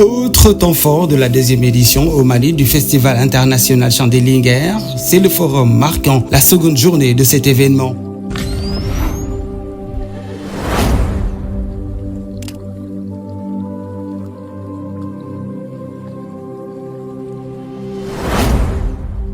Autre temps fort de la deuxième édition au Mali du Festival international Chant des Linguères, c'est le forum marquant la seconde journée de cet événement.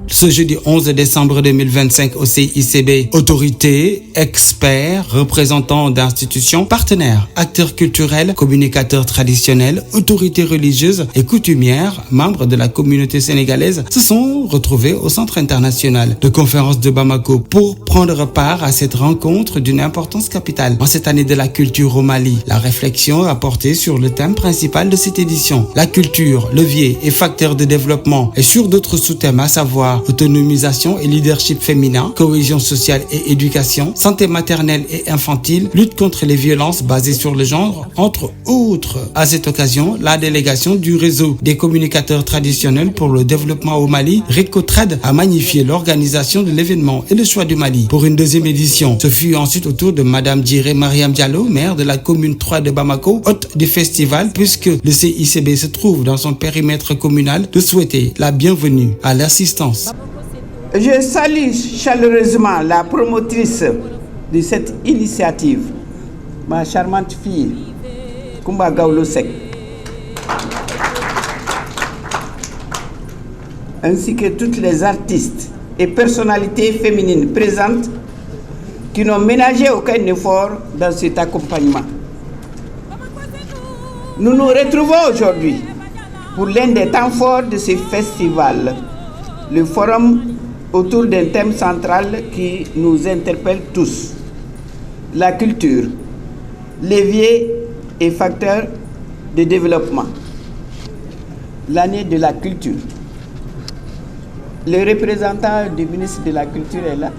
Ce jeudi 11 décembre 2025 au CICB, autorités, experts, représentants d'institutions, partenaires, acteurs culturels, communicateurs traditionnels, autorités religieuses et coutumières, membres de la communauté sénégalaise, se sont retrouvés au Centre international de conférence de Bamako pour prendre part à cette rencontre d'une importance capitale en cette année de la culture au Mali. La réflexion a porté sur le thème principal de cette édition, la culture, levier et facteur de développement, et sur d'autres sous-thèmes, à savoir autonomisation et leadership féminin, cohésion sociale et éducation, santé maternelle et infantile, lutte contre les violences basées sur le genre, entre autres. À cette occasion, la délégation du réseau des communicateurs traditionnels pour le développement au Mali, RECOTRAD, a magnifié l'organisation de l'événement et le choix du Mali pour une deuxième édition. Ce fut ensuite au tour de Madame Djiré Mariam Diallo, maire de la commune 3 de Bamako, hôte du festival, puisque le CICB se trouve dans son périmètre communal, de souhaiter la bienvenue à l'assistance. Je salue chaleureusement la promotrice de cette initiative, ma charmante fille, Kumba Gawlo Seck, ainsi que toutes les artistes et personnalités féminines présentes qui n'ont ménagé aucun effort dans cet accompagnement. Nous nous retrouvons aujourd'hui pour l'un des temps forts de ce festival, le forum autour d'un thème central qui nous interpelle tous: la culture, levier et facteur de développement. L'année de la culture. Le représentant du ministre de la Culture est là.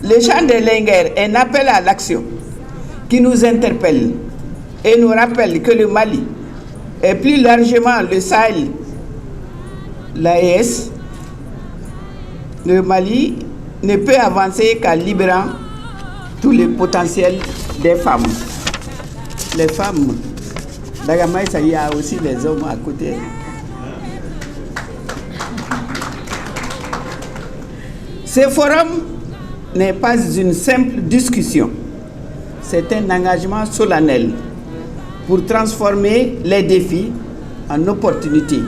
Le chant des Linguères est un appel à l'action qui nous interpelle et nous rappelle que le Mali et plus largement le Sahel, l'AES, le Mali ne peut avancer qu'en libérant tout le potentiel des femmes. Les femmes, Dagamaï, ça y a aussi les hommes à côté. Ce forum n'est pas une simple discussion, c'est un engagement solennel pour transformer les défis en opportunités.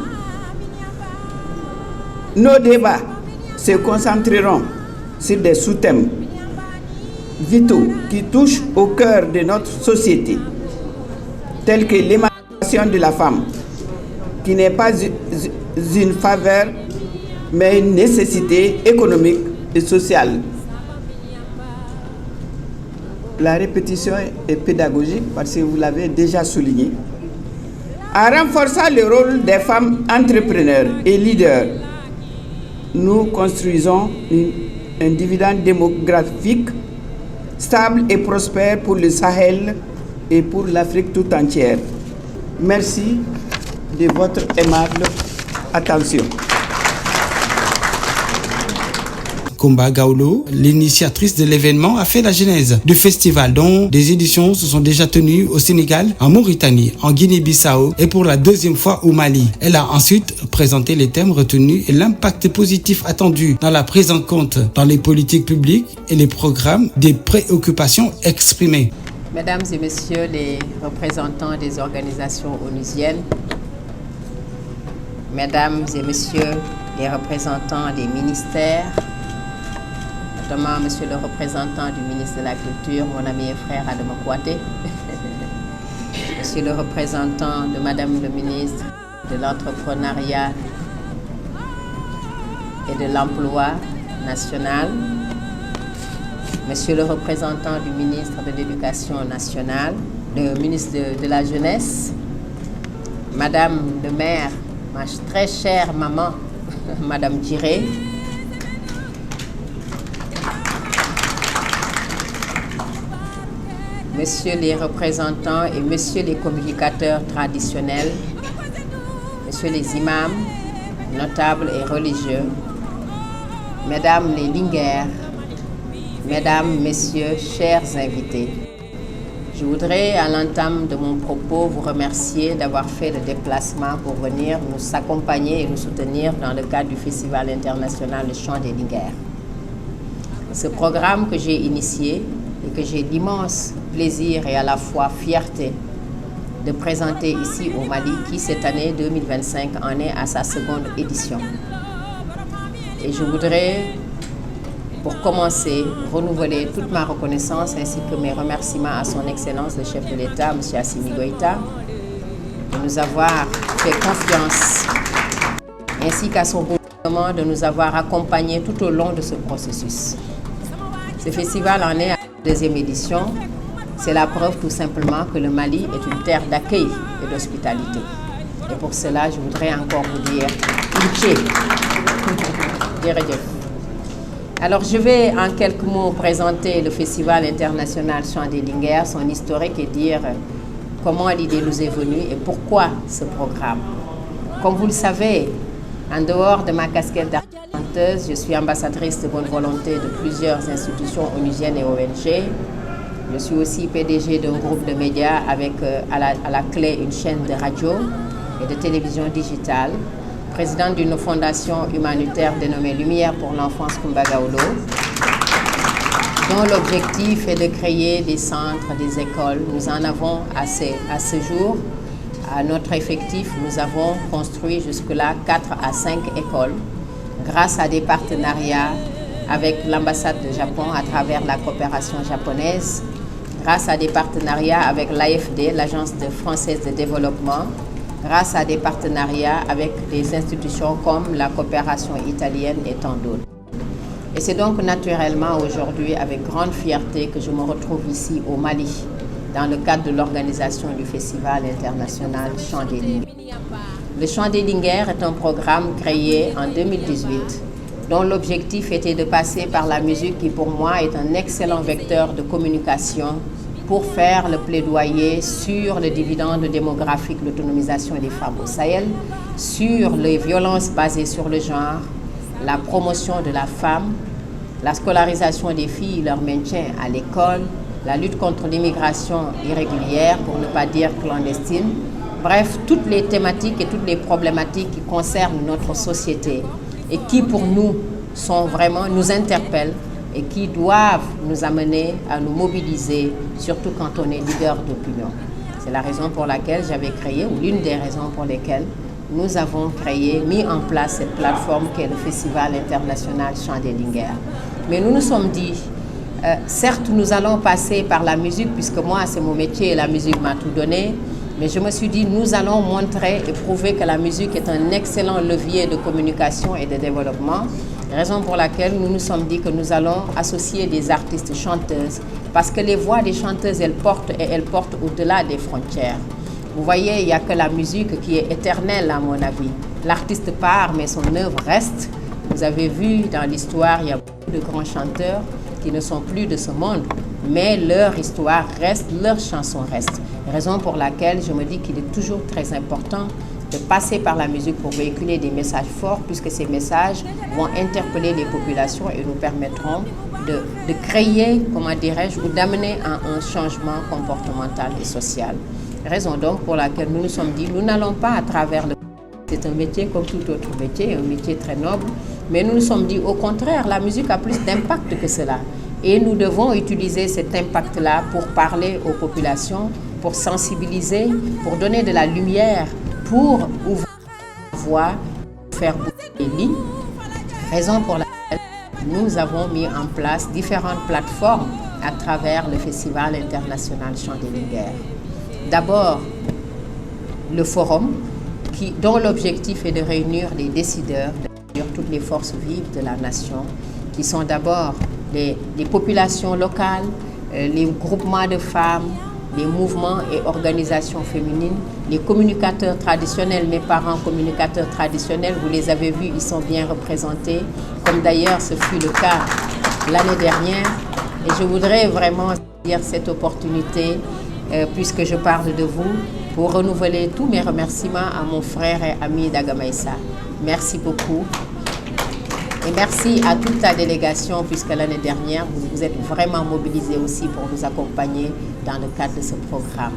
Nos débats se concentreront sur des sous-thèmes vitaux qui touchent au cœur de notre société, tels que l'émancipation de la femme, qui n'est pas une faveur, mais une nécessité économique et sociale. La répétition est pédagogique parce que vous l'avez déjà souligné. En renforçant le rôle des femmes entrepreneurs et leaders, nous construisons un dividende démographique stable et prospère pour le Sahel et pour l'Afrique tout entière. Merci de votre aimable attention. Kumba Gawlo, l'initiatrice de l'événement, a fait la genèse du festival dont des éditions se sont déjà tenues au Sénégal, en Mauritanie, en Guinée-Bissau et pour la deuxième fois au Mali. Elle a ensuite présenté les thèmes retenus et l'impact positif attendu dans la prise en compte dans les politiques publiques et les programmes des préoccupations exprimées. Mesdames et messieurs les représentants des organisations onusiennes, mesdames et messieurs les représentants des ministères, notamment monsieur le représentant du ministre de la Culture, mon ami et frère Adama Kouaté, monsieur le représentant de madame le ministre de l'entrepreneuriat et de l'emploi national, monsieur le représentant du ministre de l'Éducation nationale, le ministre de la Jeunesse, madame le maire, ma très chère maman, madame Djiré, messieurs les représentants et messieurs les communicateurs traditionnels, messieurs les imams, notables et religieux, mesdames les linguères, mesdames, messieurs, chers invités, Je voudrais, à l'entame de mon propos, vous remercier d'avoir fait le déplacement pour venir nous accompagner et nous soutenir dans le cadre du Festival international Le Chant des Linguères. Ce programme que j'ai initié et que j'ai l'immense plaisir et à la fois fierté de présenter ici au Mali, qui cette année 2025 en est à sa seconde édition. Et je voudrais, pour commencer, renouveler toute ma reconnaissance ainsi que mes remerciements à son Excellence le chef de l'État, M. Assimi Goïta, de nous avoir fait confiance, ainsi qu'à son gouvernement de nous avoir accompagnés tout au long de ce processus. Ce festival en est à la deuxième édition. C'est la preuve tout simplement que le Mali est une terre d'accueil et d'hospitalité. Et pour cela, je voudrais encore vous dire Alors, je vais en quelques mots présenter le Festival international Chant des Linguères, son historique et dire comment l'idée nous est venue et pourquoi ce programme. Comme vous le savez, en dehors de ma casquette d'artiste, je suis ambassadrice de bonne volonté de plusieurs institutions onusiennes et ONG. Je suis aussi PDG d'un groupe de médias avec à la clé une chaîne de radio et de télévision digitale, présidente d'une fondation humanitaire dénommée Lumière pour l'enfance Kumbagaolo, dont l'objectif est de créer des centres, des écoles. Nous en avons assez à ce jour. À notre effectif, nous avons construit jusque-là 4 à 5 écoles grâce à des partenariats avec l'ambassade de Japon à travers la coopération japonaise, grâce à des partenariats avec l'AFD, l'Agence française de développement, grâce à des partenariats avec des institutions comme la coopération italienne et tant d'autres. Et c'est donc naturellement aujourd'hui avec grande fierté que je me retrouve ici au Mali, dans le cadre de l'organisation du Festival international Chant des Linguères. Le Chant des Linguères est un programme créé en 2018 dont l'objectif était de passer par la musique qui pour moi est un excellent vecteur de communication pour faire le plaidoyer sur le dividende démographique, l'autonomisation des femmes au Sahel, sur les violences basées sur le genre, la promotion de la femme, la scolarisation des filles, leur maintien à l'école, la lutte contre l'immigration irrégulière, pour ne pas dire clandestine. Bref, toutes les thématiques et toutes les problématiques qui concernent notre société et qui pour nous nous interpellent et qui doivent nous amener à nous mobiliser, surtout quand on est leader d'opinion. C'est la raison pour laquelle j'avais créé, ou l'une des raisons pour lesquelles nous avons mis en place cette plateforme qui est le Festival international Chant des Linguères. Mais nous nous sommes dit, certes nous allons passer par la musique, puisque moi c'est mon métier et la musique m'a tout donné, mais je me suis dit, nous allons montrer et prouver que la musique est un excellent levier de communication et de développement. Raison pour laquelle nous nous sommes dit que nous allons associer des artistes chanteuses, parce que les voix des chanteuses, elles portent au-delà des frontières. Vous voyez, il n'y a que la musique qui est éternelle à mon avis. L'artiste part, mais son œuvre reste. Vous avez vu dans l'histoire, il y a beaucoup de grands chanteurs qui ne sont plus de ce monde, mais leur histoire reste, leurs chansons restent. Raison pour laquelle je me dis qu'il est toujours très important de passer par la musique pour véhiculer des messages forts, puisque ces messages vont interpeller les populations et nous permettront de créer, comment dirais-je, ou d'amener à un changement comportemental et social. Raison donc pour laquelle nous nous sommes dit, nous n'allons pas à travers le... C'est un métier comme tout autre métier, un métier très noble, mais nous nous sommes dit, au contraire, la musique a plus d'impact que cela. Et nous devons utiliser cet impact-là pour parler aux populations, pour sensibiliser, pour donner de la lumière, pour ouvrir la voie, faire bouger les lits. Raison pour laquelle nous avons mis en place différentes plateformes à travers le Festival international Chant des Linguères. D'abord, le forum, dont l'objectif est de réunir les décideurs, de réunir toutes les forces vives de la nation, qui sont d'abord les populations locales, les groupements de femmes, les mouvements et organisations féminines, les communicateurs traditionnels, mes parents communicateurs traditionnels, vous les avez vus, ils sont bien représentés, comme d'ailleurs ce fut le cas l'année dernière. Et je voudrais vraiment saisir cette opportunité, puisque je parle de vous, pour renouveler tous mes remerciements à mon frère et ami Daga Maïssa. Merci beaucoup. Et merci à toute la délégation, puisque l'année dernière, vous vous êtes vraiment mobilisés aussi pour nous accompagner dans le cadre de ce programme.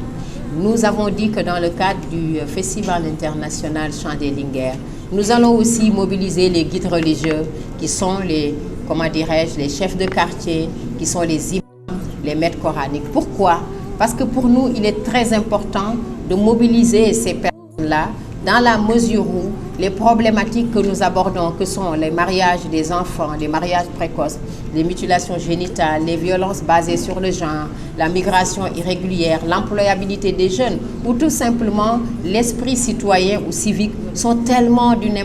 Nous avons dit que dans le cadre du Festival international Chant des Linguères, nous allons aussi mobiliser les guides religieux qui sont les, les chefs de quartier, qui sont les imams, les maîtres coraniques. Pourquoi? Parce que pour nous, il est très important de mobiliser ces personnes-là dans la mesure où les problématiques que nous abordons, que sont les mariages des enfants, les mariages précoces, les mutilations génitales, les violences basées sur le genre, la migration irrégulière, l'employabilité des jeunes, ou tout simplement l'esprit citoyen ou civique, sont tellement d'une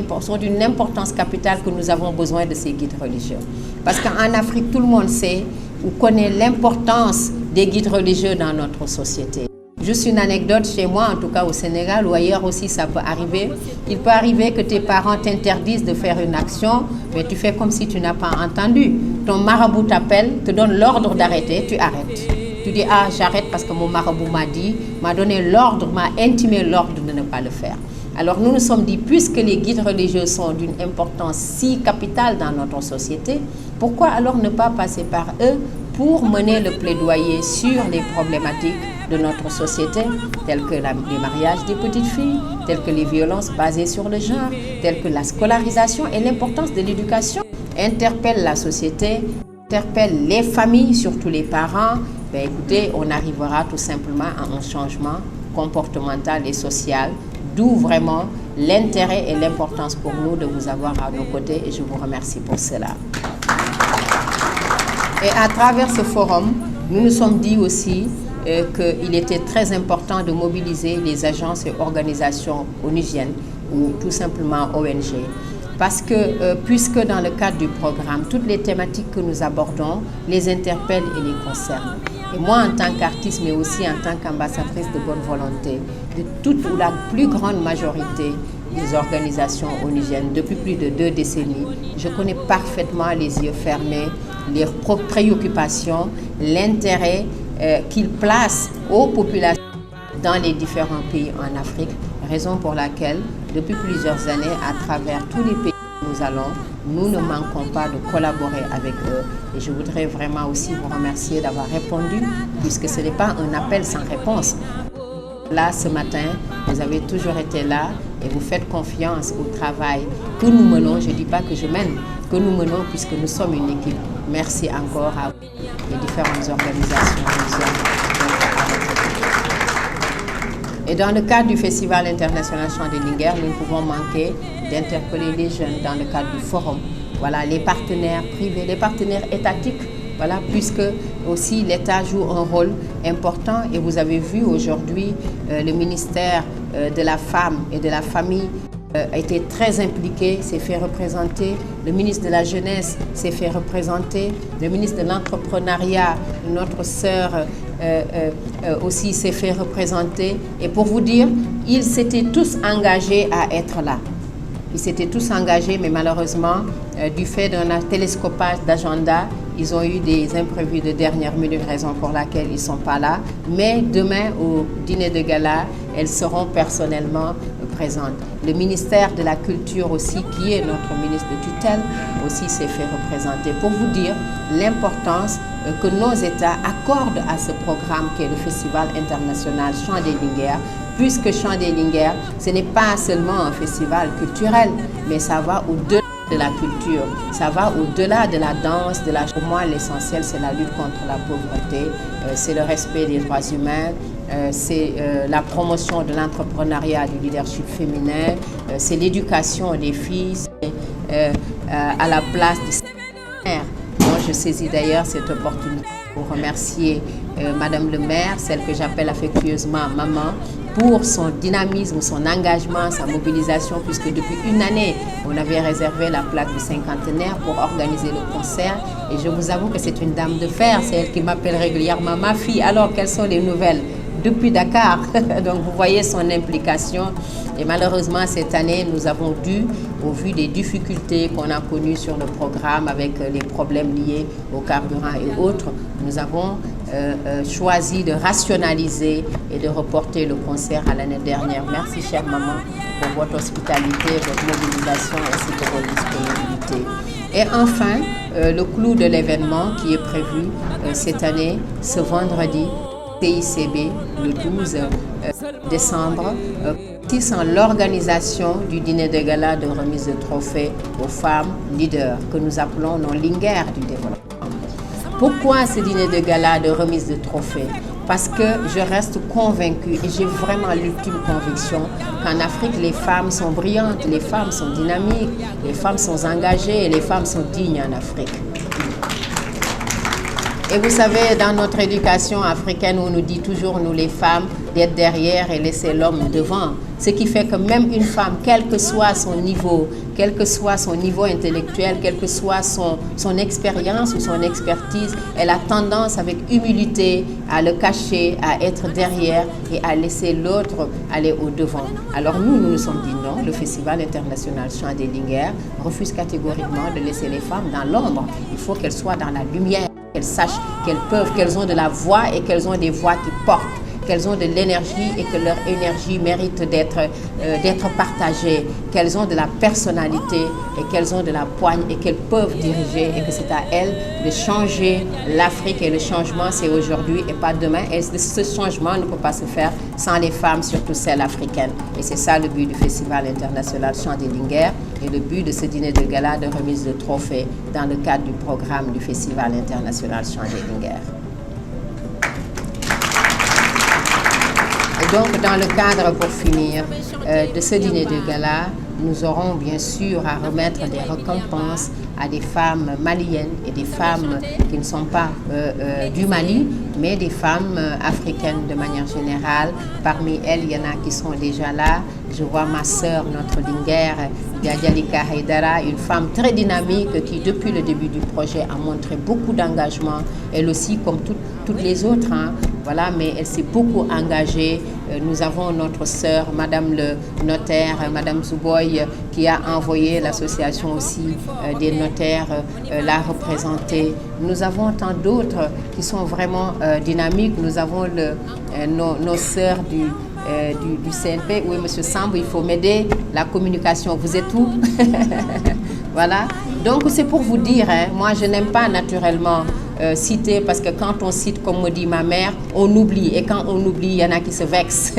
importance capitale que nous avons besoin de ces guides religieux. Parce qu'en Afrique, tout le monde sait ou connaît l'importance des guides religieux dans notre société. Juste une anecdote chez moi, en tout cas au Sénégal, ou ailleurs aussi ça peut arriver. Il peut arriver que tes parents t'interdisent de faire une action, mais tu fais comme si tu n'as pas entendu. Ton marabout t'appelle, te donne l'ordre d'arrêter, tu arrêtes. Tu dis, ah, j'arrête parce que mon marabout m'a dit, m'a donné l'ordre, m'a intimé l'ordre de ne pas le faire. Alors nous nous sommes dit, puisque les guides religieux sont d'une importance si capitale dans notre société, pourquoi alors ne pas passer par eux pour mener le plaidoyer sur les problématiques de notre société, telles que les mariages des petites filles, telles que les violences basées sur le genre, telles que la scolarisation et l'importance de l'éducation. Interpelle la société, interpelle les familles, surtout les parents. Ben écoutez, on arrivera tout simplement à un changement comportemental et social, d'où vraiment l'intérêt et l'importance pour nous de vous avoir à nos côtés et je vous remercie pour cela. Et à travers ce forum, nous nous sommes dit aussi qu'il était très important de mobiliser les agences et organisations onusiennes ou tout simplement ONG. Parce que puisque dans le cadre du programme, toutes les thématiques que nous abordons les interpellent et les concernent. Et moi, en tant qu'artiste, mais aussi en tant qu'ambassadrice de bonne volonté, de toute ou la plus grande majorité des organisations onusiennes depuis plus de 2 décennies, je connais parfaitement les yeux fermés, les préoccupations, l'intérêt qu'ils placent aux populations dans les différents pays en Afrique, raison pour laquelle, depuis plusieurs années, à travers tous les pays où nous allons, nous ne manquons pas de collaborer avec eux. Et je voudrais vraiment aussi vous remercier d'avoir répondu, puisque ce n'est pas un appel sans réponse. Là, ce matin, vous avez toujours été là et vous faites confiance au travail que nous menons. Je ne dis pas que je mène, que nous menons puisque nous sommes une équipe. Merci encore à les différentes organisations. Et dans le cadre du Festival international Chant des Linguères, nous ne pouvons manquer d'interpeller les jeunes dans le cadre du forum. Voilà, les partenaires privés, les partenaires étatiques. Voilà, puisque aussi l'État joue un rôle important et vous avez vu aujourd'hui le ministère de la Femme et de la Famille a été très impliqué, s'est fait représenter, le ministre de la Jeunesse s'est fait représenter, le ministre de l'Entrepreneuriat, notre sœur aussi s'est fait représenter et pour vous dire, ils s'étaient tous engagés à être là. Ils s'étaient tous engagés, mais malheureusement, du fait d'un télescopage d'agenda, ils ont eu des imprévus de dernière minute, raison pour laquelle ils ne sont pas là. Mais demain, au dîner de gala, elles seront personnellement présentes. Le ministère de la Culture aussi, qui est notre ministre de tutelle, aussi s'est fait représenter. Pour vous dire l'importance que nos États accordent à ce programme qui est le Festival international Chant des Linguères, puisque Chant des Linguères, ce n'est pas seulement un festival culturel, mais ça va au-delà de la culture, ça va au-delà de la danse, de la... Pour moi, l'essentiel, c'est la lutte contre la pauvreté, c'est le respect des droits humains, c'est la promotion de l'entrepreneuriat, du leadership féminin, c'est l'éducation des filles, à la place du maire. Moi, je saisis d'ailleurs cette opportunité pour remercier Madame le maire, celle que j'appelle affectueusement maman, pour son dynamisme, son engagement, sa mobilisation, puisque depuis une année, on avait réservé la plaque du cinquantenaire pour organiser le concert. Et je vous avoue que c'est une dame de fer, c'est elle qui m'appelle régulièrement ma fille. Alors, quelles sont les nouvelles depuis Dakar? Donc, vous voyez son implication. Et malheureusement, cette année, nous avons dû, au vu des difficultés qu'on a connues sur le programme avec les problèmes liés au carburant et autres, nous avons choisi de rationaliser et de reporter le concert à l'année dernière. Merci, chère maman, pour votre hospitalité, votre mobilisation ainsi que votre disponibilité. Et enfin, le clou de l'événement qui est prévu cette année, ce vendredi, CICB, le 12 décembre, sans l'organisation du dîner de gala de remise de trophées aux femmes leaders, que nous appelons nos linguères du développement. Pourquoi ce dîner de gala de remise de trophées? Parce que je reste convaincue et j'ai vraiment l'ultime conviction qu'en Afrique, les femmes sont brillantes, les femmes sont dynamiques, les femmes sont engagées et les femmes sont dignes en Afrique. Et vous savez, dans notre éducation africaine, on nous dit toujours, nous les femmes, d'être derrière et laisser l'homme devant. Ce qui fait que même une femme, quel que soit son niveau intellectuel, quelle que soit son expérience ou son expertise, elle a tendance avec humilité à le cacher, à être derrière et à laisser l'autre aller au devant. Alors nous nous sommes dit non, le Festival international Chant des Linguères refuse catégoriquement de laisser les femmes dans l'ombre. Il faut qu'elles soient dans la lumière, qu'elles sachent qu'elles ont de la voix et qu'elles ont des voix qui portent, qu'elles ont de l'énergie et que leur énergie mérite d'être partagée, qu'elles ont de la personnalité et qu'elles ont de la poigne et qu'elles peuvent diriger et que c'est à elles de changer l'Afrique et le changement c'est aujourd'hui et pas demain et ce changement ne peut pas se faire sans les femmes, surtout celles africaines. Et c'est ça le but du Festival international Chant des Linguères et le but de ce dîner de gala de remise de trophées dans le cadre du programme du Festival international Chant des Linguères. Et donc, dans le cadre, pour finir, de ce dîner de gala, nous aurons bien sûr à remettre des récompenses à des femmes maliennes et des femmes qui ne sont pas du Mali, mais des femmes africaines de manière générale. Parmi elles, il y en a qui sont déjà là. Je vois ma sœur, notre linguère, Diadjalika Haidara, une femme très dynamique qui, depuis le début du projet, a montré beaucoup d'engagement. Elle aussi, comme toutes les autres, voilà, mais elle s'est beaucoup engagée. Nous avons notre sœur, Madame le notaire, Madame Zouboy, qui a envoyé l'association aussi des notaires la représenter. Nous avons tant d'autres qui sont vraiment dynamiques. Nous avons nos sœurs du CNP. Oui, Monsieur Sambo, il faut m'aider. La communication, vous êtes où? Voilà. Donc, c'est pour vous dire, moi, je n'aime pas naturellement citer parce que quand on cite, comme me dit ma mère, on oublie. Et quand on oublie, il y en a qui se vexent.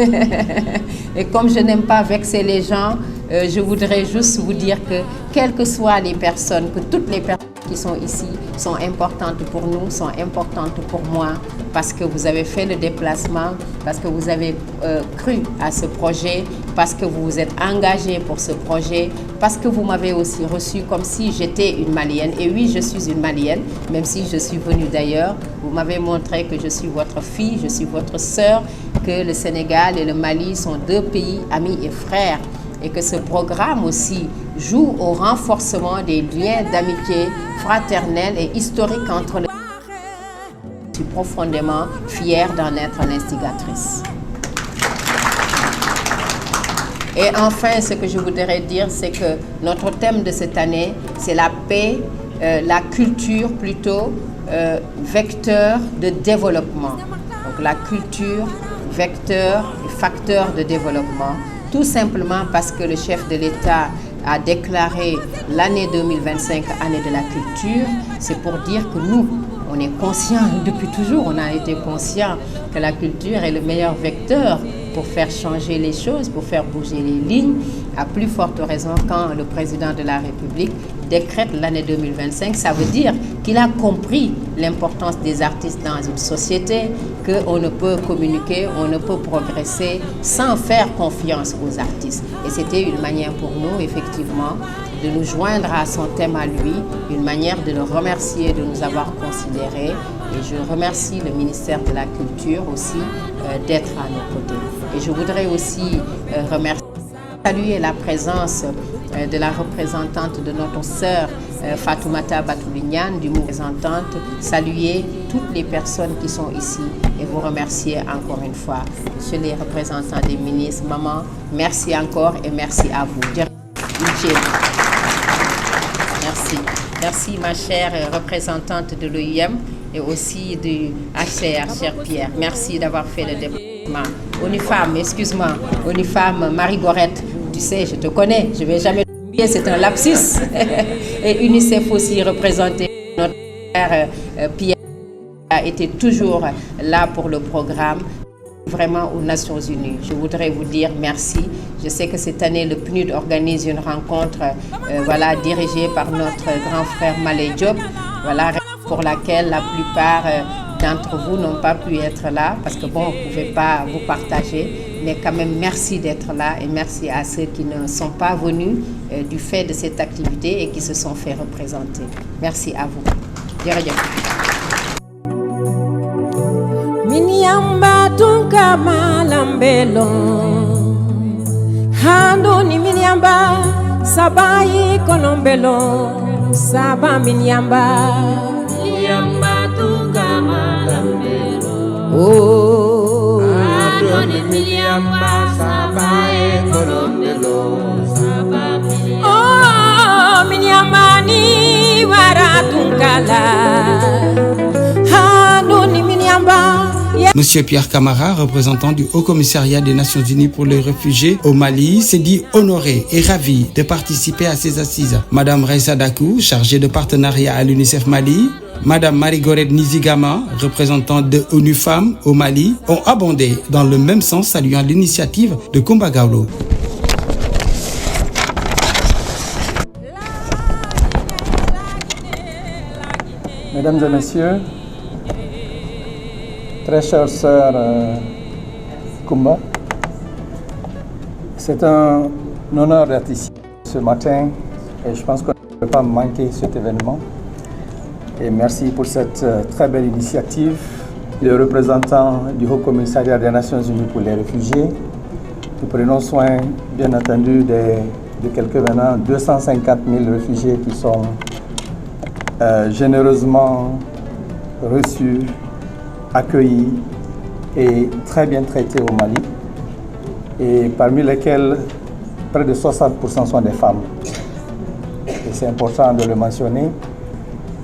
Et comme je n'aime pas vexer les gens, je voudrais juste vous dire que, quelles que soient les personnes, que toutes les personnes qui sont ici sont importantes pour nous, sont importantes pour moi, parce que vous avez fait le déplacement, parce que vous avez cru à ce projet, parce que vous vous êtes engagé pour ce projet, parce que vous m'avez aussi reçu comme si j'étais une Malienne. Et oui, je suis une Malienne, même si je suis venue d'ailleurs. Vous m'avez montré que je suis votre fille, je suis votre sœur, que le Sénégal et le Mali sont deux pays amis et frères, et que ce programme aussi joue au renforcement des liens d'amitié fraternelle et historique entre les... Je suis profondément fière d'en être l'instigatrice. Et enfin, ce que je voudrais dire, c'est que notre thème de cette année, c'est la paix, la culture plutôt, vecteur de développement. Donc la culture, vecteur et facteur de développement. Tout simplement parce que le chef de l'État a déclaré l'année 2025 année de la culture, c'est pour dire que nous, on est conscients, depuis toujours, on a été conscients que la culture est le meilleur vecteur pour faire changer les choses, pour faire bouger les lignes, à plus forte raison quand le président de la République décrète l'année 2025, ça veut dire qu'il a compris l'importance des artistes dans une société, qu'on ne peut communiquer, on ne peut progresser sans faire confiance aux artistes. Et c'était une manière pour nous, effectivement, de nous joindre à son thème à lui, une manière de le remercier de nous avoir considérés. Et je remercie le ministère de la Culture aussi d'être à nos côtés. Et je voudrais aussi saluer la présence de la représentante de notre sœur Fatoumata Batoulignan, du représentante, saluer toutes les personnes qui sont ici et vous remercier encore une fois. Monsieur les représentants des ministres, maman, merci encore et merci à vous. Merci. Merci ma chère représentante de l'OIM et aussi du HCR, cher Pierre. Merci d'avoir fait le déplacement. Unifam, excuse-moi, Unifam, Marie Gorette, tu sais, je te connais, je ne vais jamais c'est un lapsus. Et UNICEF aussi représenté. Notre frère Pierre a été toujours là pour le programme, vraiment aux Nations Unies. Je voudrais vous dire merci. Je sais que cette année, le PNUD organise une rencontre dirigée par notre grand frère Malé Diop, pour laquelle la plupart d'entre vous n'ont pas pu être là parce que vous ne pouvez pas vous partager. Mais quand même, merci d'être là et merci à ceux qui ne sont pas venus du fait de cette activité et qui se sont fait représenter. Merci à vous. Miniamba tunka malambelo hando ni miniamba sabai kolombelo saba miniamba tunka malambelo oh hando ni miniamba sabai kolombelo saba miniamba oh miniamba ni wara tunkala hando ni miniamba. Monsieur Pierre Camara, représentant du Haut Commissariat des Nations Unies pour les réfugiés au Mali, s'est dit honoré et ravi de participer à ces assises. Madame Raissa Dakou, chargée de partenariat à l'UNICEF Mali, Madame Marie-Goret Nizigama, représentante de ONU Femmes au Mali, ont abondé dans le même sens, saluant l'initiative de Kumba Gawlo. Mesdames et messieurs, très chère sœur Kumba, c'est un honneur d'être ici ce matin et je pense qu'on ne peut pas manquer cet événement. Et merci pour cette très belle initiative. Les représentants du Haut Commissariat des Nations Unies pour les réfugiés, nous prenons soin, bien entendu, de quelques maintenant 250 000 réfugiés qui sont généreusement reçus, accueillis et très bien traités au Mali, et parmi lesquels près de 60% sont des femmes. Et c'est important de le mentionner,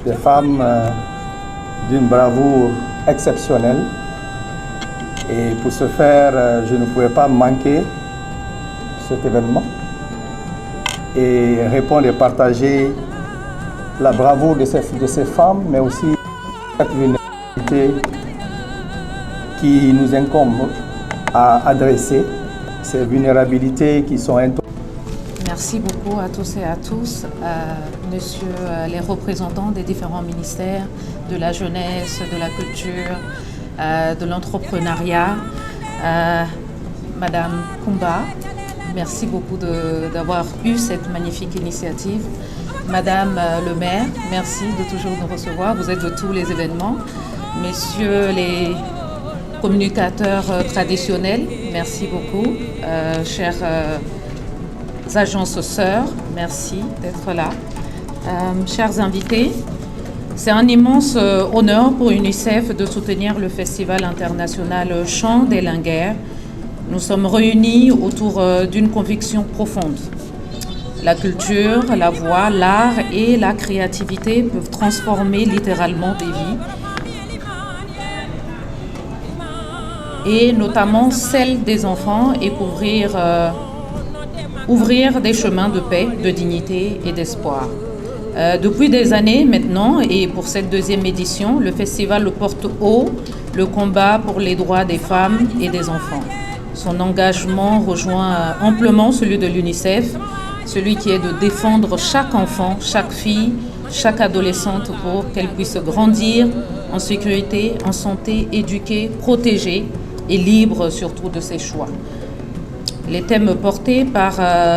des femmes d'une bravoure exceptionnelle. Et pour ce faire, je ne pouvais pas manquer cet événement et répondre et partager la bravoure de ces femmes, mais aussi cette vulnérabilité qui nous incombe à adresser, ces vulnérabilités qui sont intolérables. Merci beaucoup à tous et à tous, messieurs les représentants des différents ministères, de la jeunesse, de la culture, de l'entrepreneuriat, Madame Kumba, merci beaucoup d'avoir eu cette magnifique initiative. Madame le maire, merci de toujours nous recevoir, vous êtes de tous les événements. Messieurs les communicateurs traditionnels, merci beaucoup. Chères agences sœurs, merci d'être là. Chers invités, c'est un immense honneur pour UNICEF de soutenir le Festival international Chant des Linguères. Nous sommes réunis autour d'une conviction profonde. La culture, la voix, l'art et la créativité peuvent transformer littéralement des vies, et notamment celle des enfants, et pour ouvrir des chemins de paix, de dignité et d'espoir. Depuis des années maintenant, et pour cette deuxième édition, le festival porte haut le combat pour les droits des femmes et des enfants. Son engagement rejoint amplement celui de l'UNICEF, celui qui est de défendre chaque enfant, chaque fille, chaque adolescente pour qu'elle puisse grandir en sécurité, en santé, éduquée, protégée et libre surtout de ses choix. Les thèmes portés par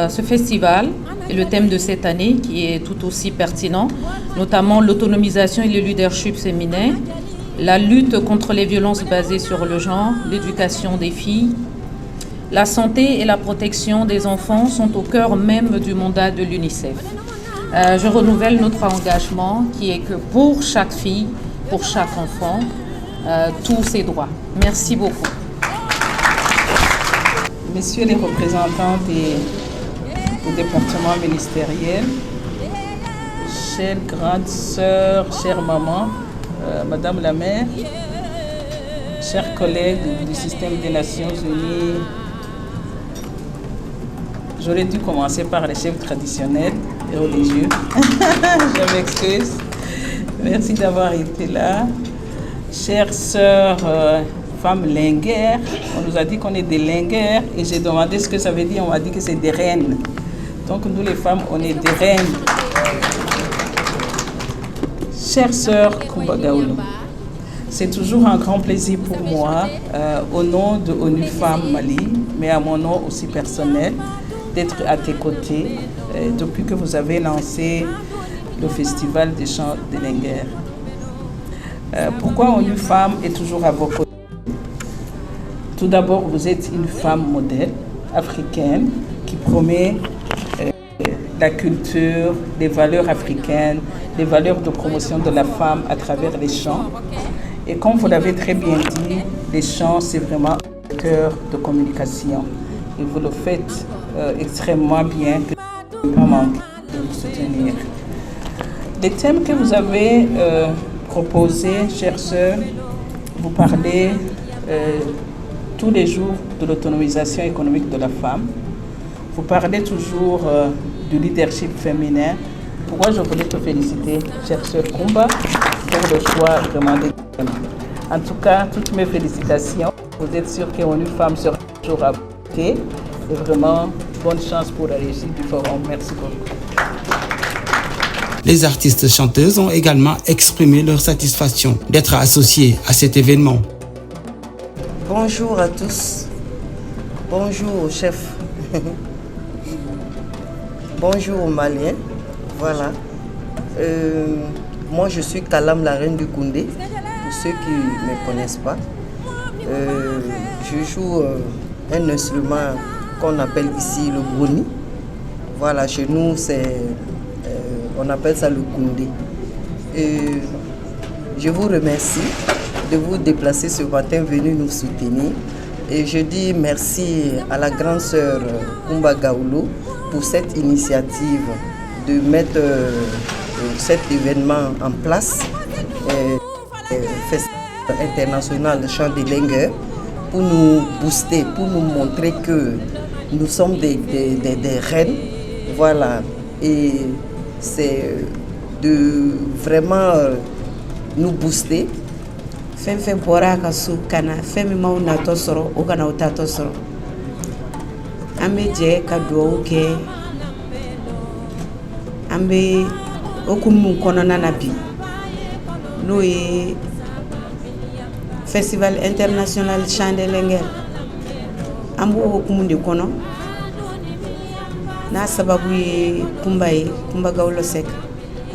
ce festival et le thème de cette année qui est tout aussi pertinent, notamment l'autonomisation et le leadership féminin, la lutte contre les violences basées sur le genre, l'éducation des filles, la santé et la protection des enfants sont au cœur même du mandat de l'UNICEF. Je renouvelle notre engagement qui est que pour chaque fille, pour chaque enfant, tous ses droits. Merci beaucoup. Messieurs les représentants des départements ministériels, chères grandes sœurs, chères mamans, Madame la maire, chers collègues du système des Nations Unies, J'aurais dû commencer par les chefs traditionnels et religieux. Je m'excuse. Merci d'avoir été là. Chères sœurs, femmes linguères, on nous a dit qu'on est des linguères et j'ai demandé ce que ça veut dire. On m'a dit que c'est des reines. Donc nous les femmes, on est des reines. Chères sœurs Kumba Gawlo, c'est toujours un grand plaisir pour moi, au nom de ONU Femmes Mali, mais à mon nom aussi personnel, d'être à tes côtés depuis que vous avez lancé le Festival des chants des Linguères. Pourquoi ONU Femmes est toujours à vos côtés? Tout d'abord, vous êtes une femme modèle africaine qui promet la culture, les valeurs africaines, les valeurs de promotion de la femme à travers les chants. Et comme vous l'avez très bien dit, les chants, c'est vraiment un cœur de communication. Et vous le faites extrêmement bien, que je ne peux pas manquer de vous soutenir. Les thèmes que vous avez proposés, chères sœurs, vous parlez tous les jours de l'autonomisation économique de la femme. Vous parlez toujours du leadership féminin. Pourquoi je voulais te féliciter, chère sœur Kumba, pour le choix vraiment des thèmes. En tout cas, toutes mes félicitations. Vous êtes sûre qu'ONU Femmes sera toujours à vos côtés. Et vraiment, bonne chance pour la réussite du forum. Merci beaucoup. Les artistes chanteuses ont également exprimé leur satisfaction d'être associées à cet événement. Bonjour à tous. Bonjour au chef. Bonjour aux Maliens. Voilà. Moi, je suis Kalam, la reine du Koundé. Pour ceux qui ne me connaissent pas, je joue un instrument qu'on appelle ici le broni. Voilà, chez nous, on appelle ça le Koundé. Je vous remercie de vous déplacer ce matin, venir nous soutenir. Et je dis merci à la grande sœur Kumba Gawlo pour cette initiative de mettre cet événement en place, Festival international de chant des Linguères, pour nous booster, pour nous montrer que nous sommes des reines. Voilà. Et c'est de vraiment nous booster. Femme bora ka su kana femme ma na to soro o kana o ta to soro ambe je ka do ke ambe okumu kono na bi no e Festival international chant des Linguères ambo okumu de kono na sababu ye Kumba Gawlo Seck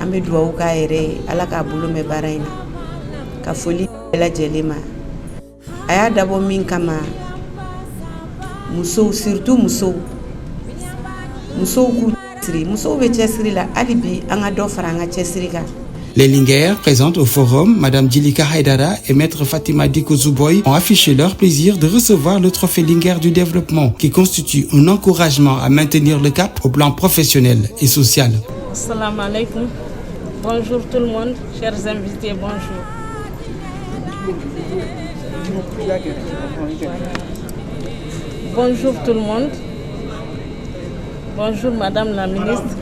ambe duwa ka ere ala ka bulu me baraina ka foli la jelema aya dabo min kama muso surtout muso ku tsiri muso be tsiri la alibi anga do faranga tsiri ka. Les Linguères présentes au forum, Madame Djilika Haidara et Maître Fatima Diko Zouboy ont affiché leur plaisir de recevoir le trophée Linguère du développement qui constitue un encouragement à maintenir le cap au plan professionnel et social. Assalamu alaikum. Bonjour tout le monde, chers invités, bonjour. Bonjour tout le monde. Bonjour Madame la ministre.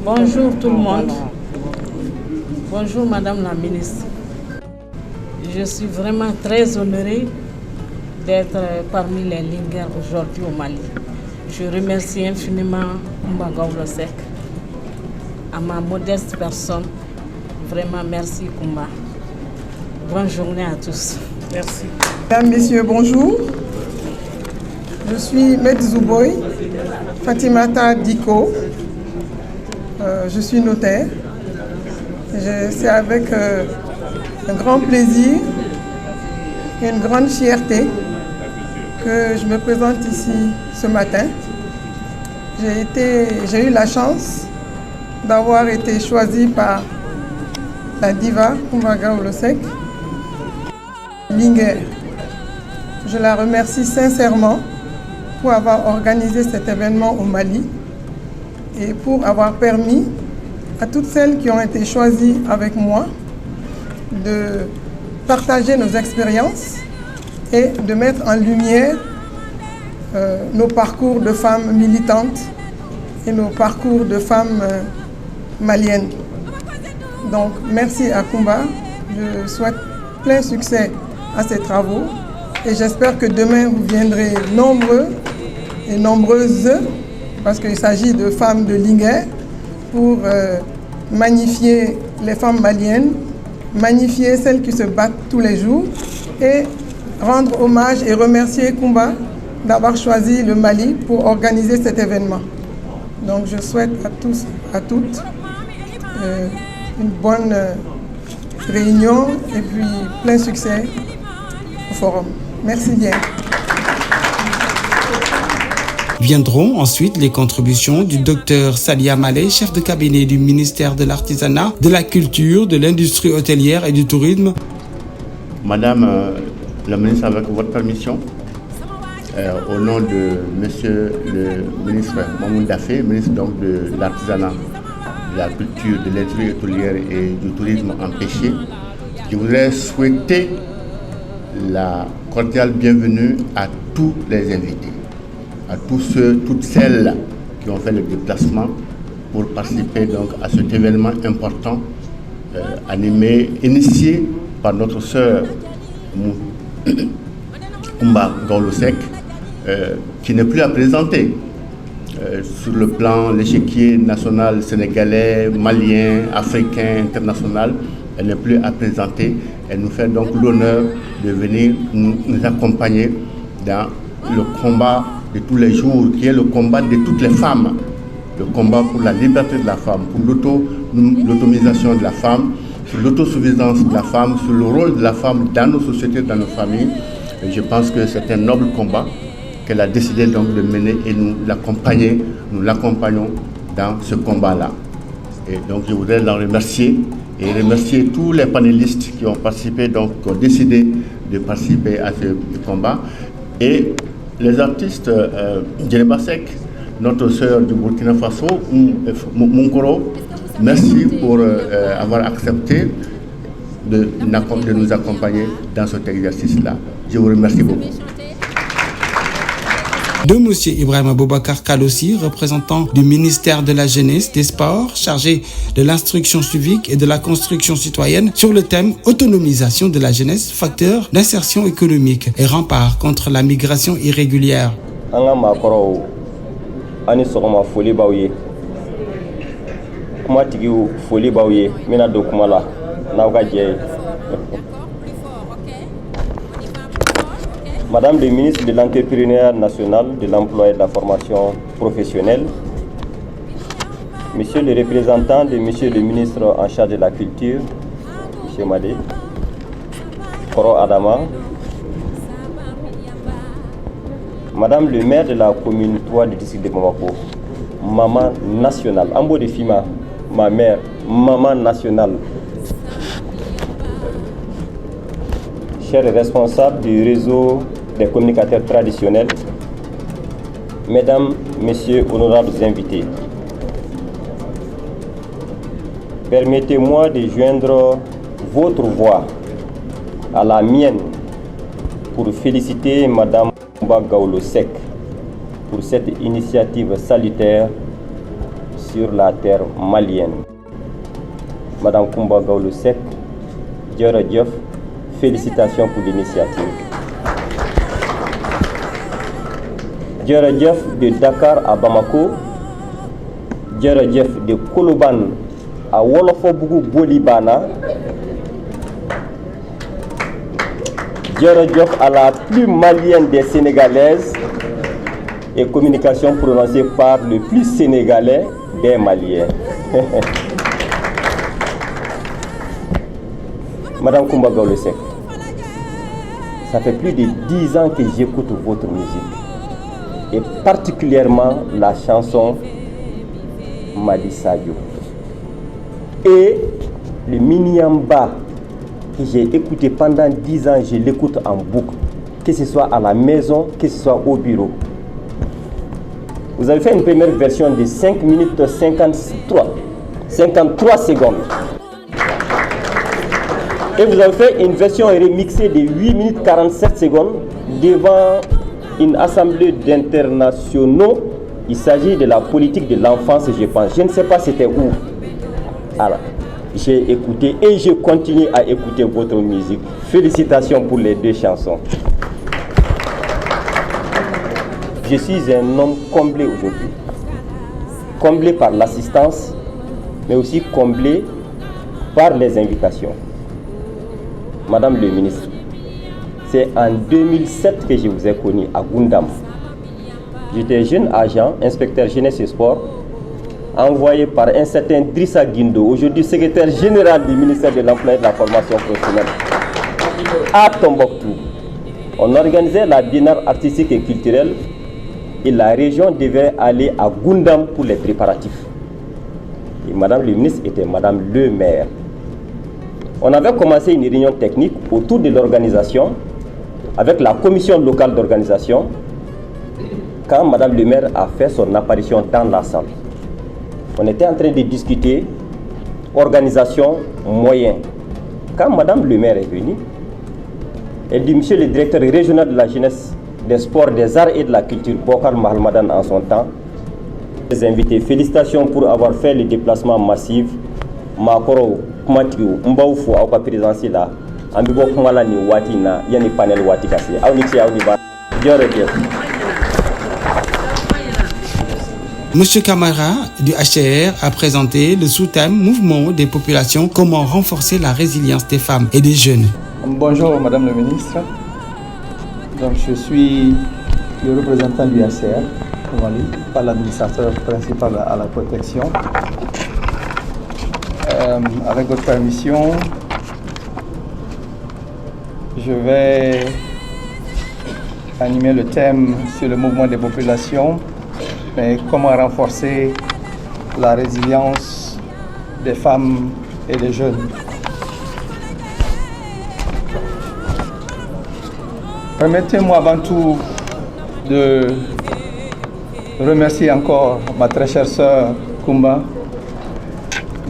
Bonjour tout le monde. Bonjour Madame la ministre. Je suis vraiment très honorée d'être parmi les Linguères aujourd'hui au Mali. Je remercie infiniment Kumba Gawlo Seck, à ma modeste personne. Vraiment, merci Kumba. Bonne journée à tous. Merci. Mesdames, Messieurs, bonjour. Je suis Maître Zouboy, Fatimata Diko. Je suis notaire. C'est avec un grand plaisir et une grande fierté que je me présente ici ce matin. J'ai eu la chance d'avoir été choisie par la diva Kumba Gawlo Seck, Linguère. Je la remercie sincèrement pour avoir organisé cet événement au Mali et pour avoir permis à toutes celles qui ont été choisies avec moi de partager nos expériences et de mettre en lumière nos parcours de femmes militantes et nos parcours de femmes maliennes. Donc merci à Kumba, je souhaite plein succès à ces travaux et j'espère que demain vous viendrez nombreux et nombreuses, parce qu'il s'agit de femmes de Linguère, pour magnifier les femmes maliennes, magnifier celles qui se battent tous les jours et rendre hommage et remercier Kumba d'avoir choisi le Mali pour organiser cet événement. Donc je souhaite à tous, à toutes une bonne réunion et puis plein succès au forum. Merci bien. Viendront ensuite les contributions du docteur Salia Malé, chef de cabinet du ministère de l'Artisanat, de la Culture, de l'Industrie hôtelière et du Tourisme. Madame la ministre, avec votre permission, au nom de Monsieur le ministre Mamoun Dafé, ministre donc de l'Artisanat, de la Culture, de l'Industrie hôtelière et du Tourisme empêché, je voudrais souhaiter la cordiale bienvenue à tous les invités, à tous ceux, toutes celles qui ont fait le déplacement pour participer donc à cet événement important, initié par notre sœur Kumba Gawlo-Seck, qui n'est plus à présenter sur le plan l'échiquier national sénégalais, malien, africain, international. Elle n'est plus à présenter. Elle nous fait donc l'honneur de venir nous accompagner dans le combat de tous les jours, qui est le combat de toutes les femmes, le combat pour la liberté de la femme, pour l'autonomisation de la femme, sur l'autosuffisance de la femme, sur le rôle de la femme dans nos sociétés, dans nos familles. Et je pense que c'est un noble combat qu'elle a décidé donc de mener et nous l'accompagnons dans ce combat-là. Et donc je voudrais l'en remercier et remercier tous les panélistes qui ont participé, donc qui ont décidé de participer à ce combat. Et les artistes, Djeneba Seck, notre sœur du Burkina Faso, Munkoro, merci pour avoir accepté de nous accompagner dans cet exercice-là. Je vous remercie beaucoup. De M. Ibrahim Aboubacar Kalossi, représentant du ministère de la Jeunesse, des Sports, chargé de l'instruction civique et de la construction citoyenne, sur le thème autonomisation de la jeunesse, facteur d'insertion économique et rempart contre la migration irrégulière. Madame le ministre de l'Entrepreneuriat national, de l'Emploi et de la Formation professionnelle, Monsieur le représentant de Monsieur le ministre en charge de la Culture, Monsieur Madé, Koro Adama, Madame le maire de la commune 3 du district de Bamako, Maman nationale, Ambo de Fima, ma mère, Maman nationale, chers responsables du réseau des communicateurs traditionnels, Mesdames, Messieurs, honorables invités, permettez-moi de joindre votre voix à la mienne pour féliciter Madame Kumba Gawlo-Seck pour cette initiative salutaire sur la terre malienne. Madame Kumba Gawlo-Seck, Djeradjef, félicitations pour l'initiative. Djeradjef de Dakar à Bamako, Djeradjef de Koloban à Wolofobougou Bolibana, Djeradjef à la plus malienne des Sénégalaises et communication prononcée par le plus sénégalais des Maliens. Madame Kumba Gawlo-Seck, ça fait plus de 10 ans que j'écoute votre musique, et particulièrement la chanson Mali Sadio. Et le Miniamba que j'ai écouté pendant 10 ans, je l'écoute en boucle, que ce soit à la maison, que ce soit au bureau. Vous avez fait une première version de 5 minutes 53 secondes. Et vous avez fait une version remixée de 8 minutes 47 secondes devant une assemblée d'internationaux. Il s'agit de la politique de l'enfance, je pense. Je ne sais pas c'était où. Alors, j'ai écouté et je continue à écouter votre musique. Félicitations pour les 2 chansons. Je suis un homme comblé aujourd'hui. Comblé par l'assistance, mais aussi comblé par les invitations. Madame le ministre, c'est en 2007 que je vous ai connu à Gundam. J'étais jeune agent, inspecteur jeunesse et sport, envoyé par un certain Drissa Guindo, aujourd'hui secrétaire général du ministère de l'Emploi et de la Formation professionnelle, à Tombouctou. On organisait la biennale artistique et culturelle et la région devait aller à Gundam pour les préparatifs. Et Madame le ministre était Madame le maire. On avait commencé une réunion technique autour de l'organisation avec la commission locale d'organisation quand Madame le maire a fait son apparition dans la salle. On était en train de discuter organisation, moyens. Quand Madame le maire est venue, elle dit: Monsieur le directeur régional de la jeunesse, des sports, des arts et de la culture, Bokar Mahalmadan en son temps, les invités, félicitations pour avoir fait le déplacement massif. Makoro, Kumatiu, Mbaoufou, Aouka présidentiel là, Ambibo Kumalani, Watina, Yanni Panel Watikasi, Aounixi Aoudiba, Dieu. Monsieur Camara du HCR a présenté le sous-thème Mouvement des populations, comment renforcer la résilience des femmes et des jeunes. Bonjour Madame le ministre. Donc, je suis le représentant du HCR au Mali, pas l'administrateur principal à la protection. Avec votre permission, je vais animer le thème sur le mouvement des populations, mais comment renforcer la résilience des femmes et des jeunes. Permettez-moi avant tout de remercier encore ma très chère sœur Kumba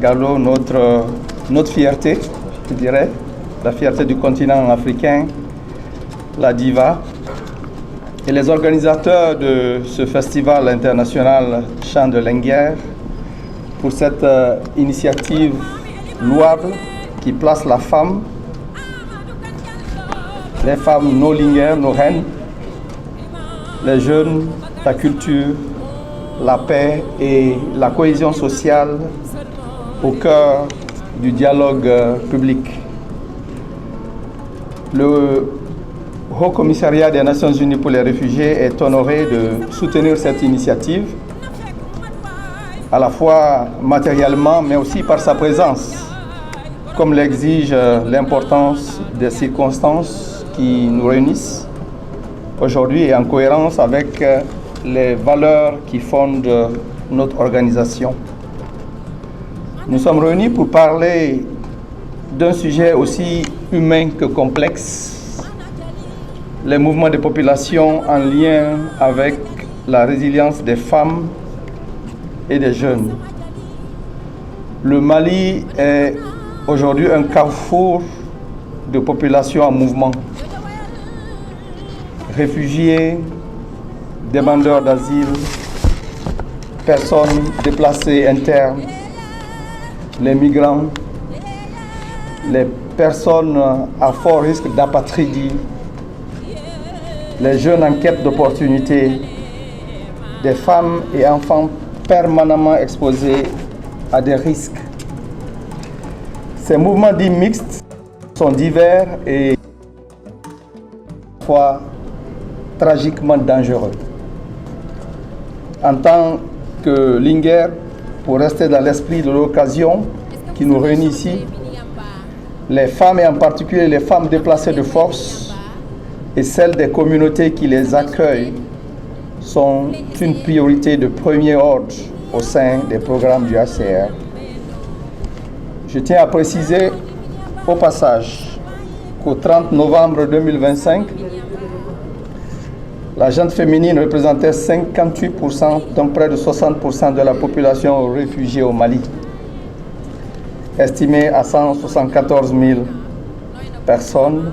Gallo, notre fierté, je dirais, la fierté du continent africain, la diva, et les organisateurs de ce festival international Chant de Linguère pour cette initiative louable qui place la femme, les femmes, nos linguères, nos reines, les jeunes, la culture, la paix et la cohésion sociale au cœur du dialogue public. Le Haut Commissariat des Nations Unies pour les réfugiés est honoré de soutenir cette initiative, à la fois matériellement, mais aussi par sa présence, comme l'exige l'importance des circonstances qui nous réunissent aujourd'hui et en cohérence avec les valeurs qui fondent notre organisation. Nous sommes réunis pour parler d'un sujet aussi humain que complexe, les mouvements de population en lien avec la résilience des femmes et des jeunes. Le Mali est aujourd'hui un carrefour de populations en mouvement. Réfugiés, demandeurs d'asile, personnes déplacées internes, les migrants, les personnes à fort risque d'apatridie, les jeunes en quête d'opportunités, des femmes et enfants permanemment exposés à des risques. Ces mouvements dits mixtes sont divers et parfois tragiquement dangereux. En tant que Linguère, pour rester dans l'esprit de l'occasion qui nous réunit ici, les femmes et en particulier les femmes déplacées de force et celles des communautés qui les accueillent sont une priorité de premier ordre au sein des programmes du HCR. Je tiens à préciser au passage qu'au 30 novembre 2025, la gente féminine représentait 58%, donc près de 60% de la population réfugiée au Mali, estimée à 174 000 personnes,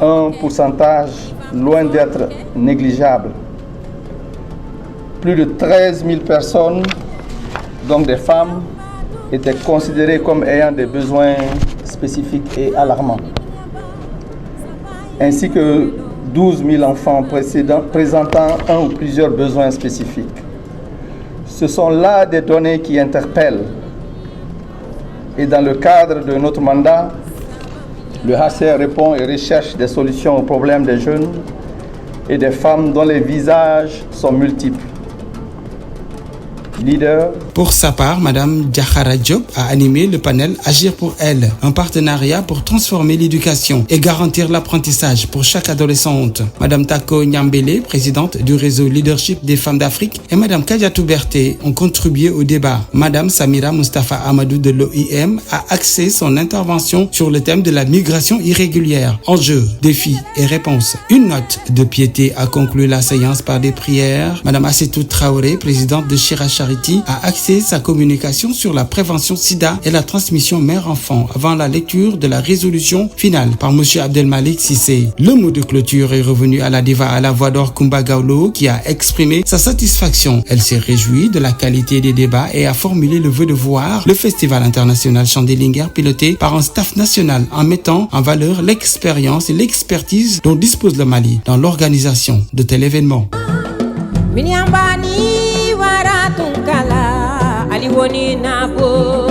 un pourcentage loin d'être négligeable. Plus de 13 000 personnes, donc des femmes, étaient considérées comme ayant des besoins spécifiques et alarmants, ainsi que 12 000 enfants présentant un ou plusieurs besoins spécifiques. Ce sont là des données qui interpellent. Et dans le cadre de notre mandat, le HCR répond et recherche des solutions aux problèmes des jeunes et des femmes dont les visages sont multiples. Leader. Pour sa part, Madame Diakhara Diop a animé le panel Agir pour elle, un partenariat pour transformer l'éducation et garantir l'apprentissage pour chaque adolescente. Madame Tako Nyambele, présidente du réseau Leadership des femmes d'Afrique, et Madame Kadiatou Berté ont contribué au débat. Madame Samira Mustafa Amadou de l'OIM a axé son intervention sur le thème de la migration irrégulière, enjeux, défis et réponses. Une note de piété a conclu la séance par des prières. Madame Assetou Traoré, présidente de Shira Charity, a axé sa communication sur la prévention sida et la transmission mère-enfant avant la lecture de la résolution finale par M. Abdelmalik Sissé. Le mot de clôture est revenu à la diva à la voix d'or Kumba Gawlo qui a exprimé sa satisfaction. Elle s'est réjouie de la qualité des débats et a formulé le vœu de voir le Festival international Chant des Linguères piloté par un staff national en mettant en valeur l'expérience et l'expertise dont dispose le Mali dans l'organisation de tel événement. Tunkala aliwoni nabo